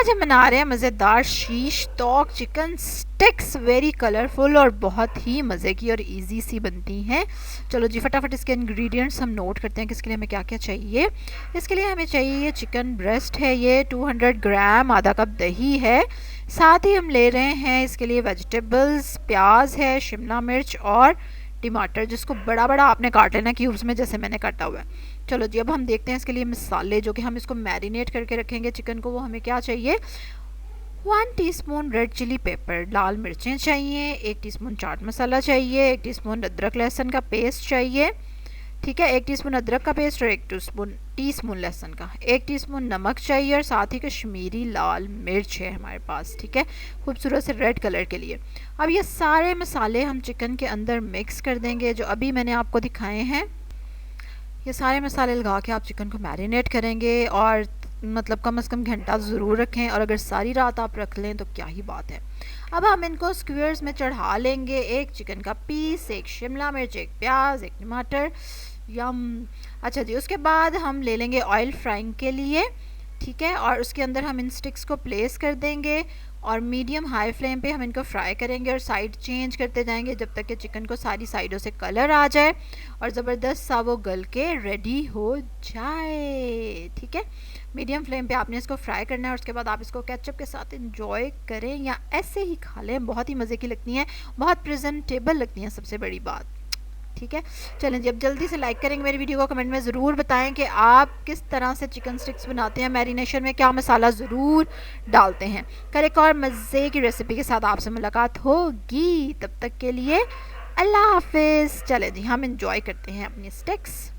आज हम बना रहे हैं मज़ेदार शीश तोक चिकन स्टिक्स, वेरी कलरफुल और बहुत ही मज़े की और इजी सी बनती हैं। चलो जी फटाफट इसके इंग्रेडिएंट्स हम नोट करते हैं कि इसके लिए हमें क्या क्या चाहिए। इसके लिए हमें चाहिए चिकन ब्रेस्ट है ये 200 ग्राम, आधा कप दही है, साथ ही हम ले रहे हैं इसके लिए वेजिटेबल्स, प्याज है, शिमला मिर्च और टमाटर, जिसको बड़ा बड़ा आपने काट लेना क्यूब्स में जैसे मैंने काटा हुआ है। चलो जी अब हम देखते हैं इसके लिए मसाले जो कि हम इसको मैरिनेट करके रखेंगे चिकन को, वो हमें क्या चाहिए। 1 टीस्पून रेड चिली पेपर, लाल मिर्चें चाहिए, 1 टीस्पून चाट मसाला चाहिए, 1 टीस्पून अदरक लहसुन का पेस्ट चाहिए, ठीक है, 1 टीस्पून अदरक का पेस्ट और 1 टीस्पून लहसुन का, 1 टीस्पून नमक चाहिए और साथ ही कश्मीरी लाल मिर्च है हमारे पास, ठीक है, खूबसूरत से रेड कलर के लिए। अब ये सारे मसाले हम चिकन के अंदर मिक्स कर देंगे जो अभी मैंने आपको दिखाए हैं। ये सारे मसाले लगा के आप चिकन को मैरिनेट करेंगे और मतलब कम से कम घंटा ज़रूर रखें, और अगर सारी रात आप रख लें तो क्या ही बात है। अब हम इनको स्क्वेयर्स में चढ़ा लेंगे, एक चिकन का पीस, एक शिमला मिर्च, एक प्याज, एक टमाटर, यम। अच्छा जी, उसके बाद हम ले लेंगे ऑयल फ्राइंग के लिए, ठीक है, और उसके अंदर हम इन स्टिक्स को प्लेस कर देंगे और मीडियम हाई फ्लेम पे हम इनको फ्राई करेंगे और साइड चेंज करते जाएंगे जब तक कि चिकन को सारी साइडों से कलर आ जाए और ज़बरदस्त सा वो गल के रेडी हो जाए, ठीक है। मीडियम फ्लेम पे आपने इसको फ्राई करना है और उसके बाद आप इसको केचप के साथ इंजॉय करें या ऐसे ही खा लें, बहुत ही मज़े की लगती हैं, बहुत प्रेजेंटेबल लगती हैं, सबसे बड़ी बात, ठीक है। चलें जी अब जल्दी से लाइक करेंगे मेरी वीडियो को, कमेंट में ज़रूर बताएं कि आप किस तरह से चिकन स्टिक्स बनाते हैं, मैरिनेशन में क्या मसाला ज़रूर डालते हैं। कल एक और मज़े की रेसिपी के साथ आपसे मुलाकात होगी, तब तक के लिए अल्लाह हाफिज़। चलें जी हम इंजॉय करते हैं अपनी स्टिक्स।